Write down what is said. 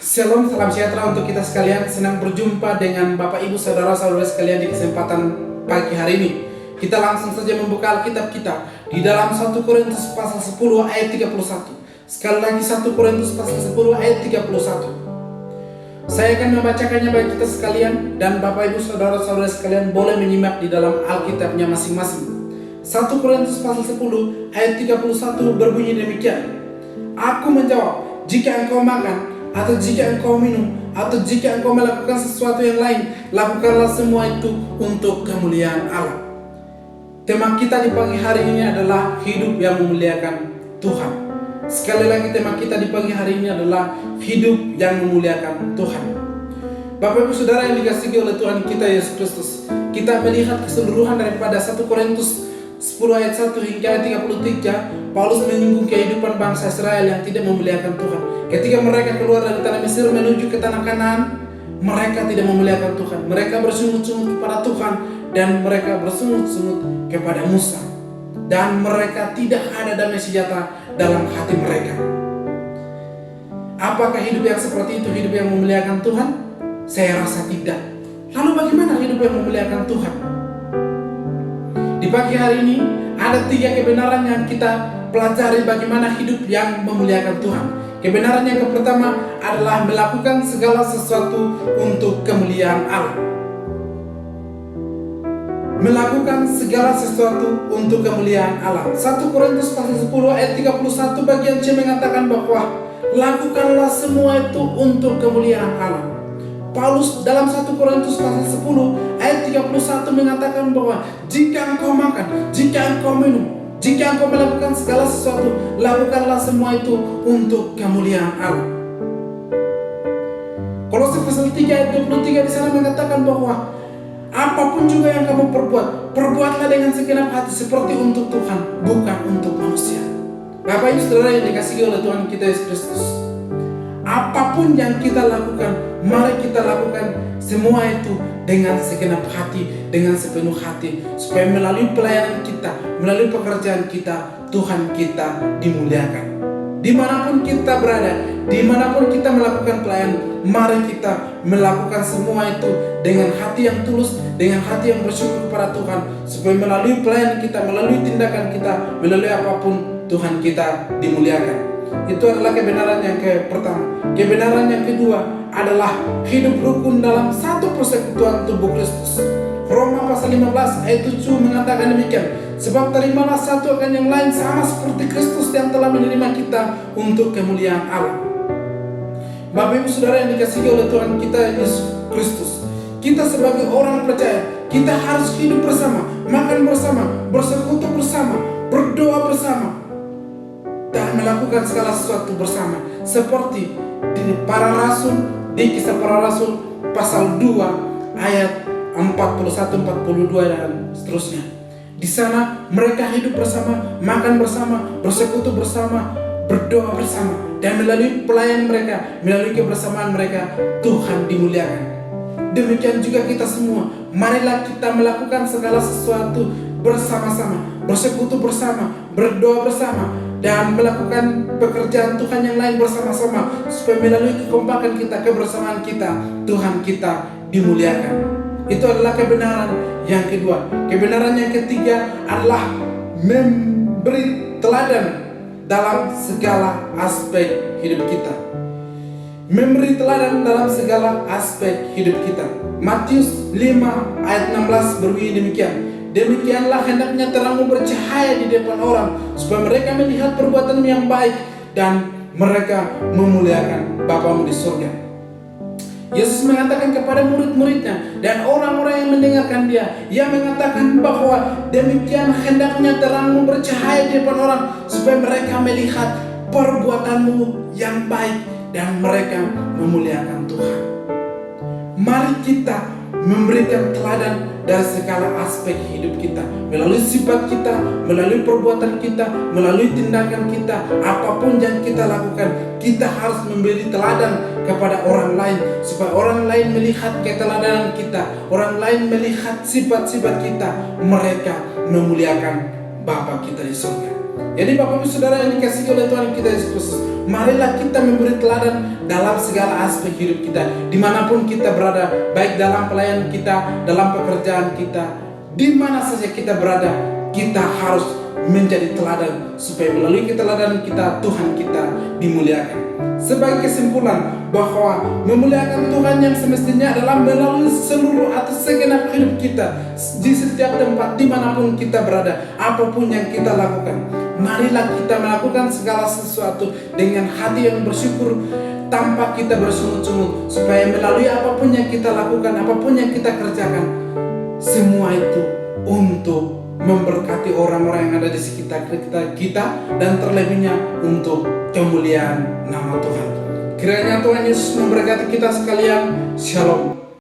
Shalom, salam sejahtera untuk kita sekalian. Senang berjumpa dengan Bapak Ibu Saudara-saudara sekalian di kesempatan pagi hari ini. Kita langsung saja membuka Alkitab kita di dalam 1 Korintus pasal 10 ayat 31. Sekali lagi 1 Korintus pasal 10 ayat 31. Saya akan membacakannya bagi kita sekalian, dan Bapak Ibu Saudara-saudara sekalian boleh menyimak di dalam Alkitabnya masing-masing. 1 Korintus pasal 10 ayat 31 berbunyi demikian. Aku menjawab, jika engkau makan, atau jika engkau minum, atau jika engkau melakukan sesuatu yang lain, lakukanlah semua itu untuk kemuliaan Allah. Tema kita di pagi hari ini adalah hidup yang memuliakan Tuhan. Sekali lagi, tema kita di pagi hari ini adalah hidup yang memuliakan Tuhan. Bapak Ibu Saudara yang dikasihi oleh Tuhan kita Yesus Kristus, kita melihat keseluruhan daripada 1 Korintus 10 ayat 1 hingga ayat 33, Paulus menyinggung kehidupan bangsa Israel yang tidak memuliakan Tuhan. Ketika mereka keluar dari tanah Mesir menuju ke tanah Kanaan, mereka tidak memuliakan Tuhan. Mereka bersungut-sungut kepada Tuhan, dan mereka bersungut-sungut kepada Musa. Dan mereka tidak ada damai sejahtera dalam hati mereka. Apakah hidup yang seperti itu hidup yang memuliakan Tuhan? Saya rasa tidak. Lalu bagaimana hidup yang memuliakan Tuhan? Di pagi hari ini ada 3 kebenaran yang kita pelajari bagaimana hidup yang memuliakan Tuhan. Kebenaran yang pertama adalah melakukan segala sesuatu untuk kemuliaan Allah. Melakukan segala sesuatu untuk kemuliaan Allah. 1 Korintus pasal 10 ayat 31 bagian C mengatakan bahwa lakukanlah semua itu untuk kemuliaan Allah. Paulus dalam 1 Korintus pasal 10 ayat 31 mengatakan bahwa jika engkau makan, jika engkau minum, jika engkau melakukan segala sesuatu, lakukanlah semua itu untuk kemuliaan Allah. Kolose pasal 3 ayat 23 di sana mengatakan bahwa apapun juga yang kamu perbuat, perbuatlah dengan segenap hati seperti untuk Tuhan, bukan untuk manusia. Bapak Ibu Saudara yang dikasihi oleh Tuhan kita Yesus Kristus, apapun yang kita lakukan, mari kita lakukan semua itu dengan segenap hati, dengan sepenuh hati, supaya melalui pelayanan kita, melalui pekerjaan kita, Tuhan kita dimuliakan. Dimanapun kita berada, dimanapun kita melakukan pelayanan, mari kita melakukan semua itu dengan hati yang tulus, dengan hati yang bersyukur kepada Tuhan, supaya melalui pelayanan kita, melalui tindakan kita, melalui apapun, Tuhan kita dimuliakan. Itu adalah kebenaran yang pertama. Kebenaran yang kedua adalah hidup rukun dalam satu persekutuan tubuh Kristus. Roma pasal 15 ayat 7 mengatakan demikian. Sebab terimalah satu akan yang lain sama seperti Kristus yang telah menerima kita untuk kemuliaan Allah. Bapak Ibu Saudara yang dikasihi oleh Tuhan kita Yesus Kristus, kita sebagai orang percaya, kita harus hidup bersama, makan bersama, bersekutu bersama, berdoa bersama, dan melakukan segala sesuatu bersama. Seperti di para rasul, di Kisah Para Rasul pasal 2 ayat 41, 42 dan seterusnya. Di sana mereka hidup bersama, makan bersama, bersekutu bersama, berdoa bersama, dan melalui pelayanan mereka, melalui kebersamaan mereka, Tuhan dimuliakan. Demikian juga kita semua, marilah kita melakukan segala sesuatu bersama-sama, bersekutu bersama, berdoa bersama, dan melakukan pekerjaan Tuhan yang lain bersama-sama, supaya melalui kekompakan kita, kebersamaan kita, Tuhan kita dimuliakan. Itu adalah kebenaran yang kedua. Kebenaran yang ketiga adalah memberi teladan dalam segala aspek hidup kita. Memberi teladan dalam segala aspek hidup kita. Matius 5 ayat 16 berbunyi demikian. Demikianlah hendaknya terangmu bercahaya di depan orang, supaya mereka melihat perbuatanmu yang baik dan mereka memuliakan Bapamu di surga. Yesus mengatakan kepada murid-muridnya dan orang-orang yang mendengarkan dia, ia mengatakan bahwa demikian hendaknya terangmu bercahaya di depan orang, supaya mereka melihat perbuatanmu yang baik dan mereka memuliakan Tuhan. Mari kita memberikan teladan dari segala aspek hidup kita, melalui sifat kita, melalui perbuatan kita, melalui tindakan kita, apapun yang kita lakukan, kita harus memberi teladan kepada orang lain, supaya orang lain melihat keteladanan kita, orang lain melihat sifat-sifat kita, mereka memuliakan Bapa kita di surga. Jadi Bapak Ibu Saudara yang dikasihi oleh Tuhan kita Yesus Kristus, marilah kita memberi teladan dalam segala aspek hidup kita, dimanapun kita berada, baik dalam pelayanan kita, dalam pekerjaan kita, di mana saja kita berada, kita harus menjadi teladan, supaya melalui keteladan kita Tuhan kita dimuliakan. Sebagai kesimpulan, bahwa memuliakan Tuhan yang semestinya adalah melalui seluruh atau segenap hidup kita, di setiap tempat dimanapun kita berada, apapun yang kita lakukan, marilah kita melakukan segala sesuatu dengan hati yang bersyukur, tanpa kita bersungut-sungut, supaya melalui apapun yang kita lakukan, apapun yang kita kerjakan, semua itu untuk memberkati orang-orang yang ada di sekitar kita, dan terlebihnya untuk kemuliaan nama Tuhan. Kiranya Tuhan Yesus memberkati kita sekalian. Shalom.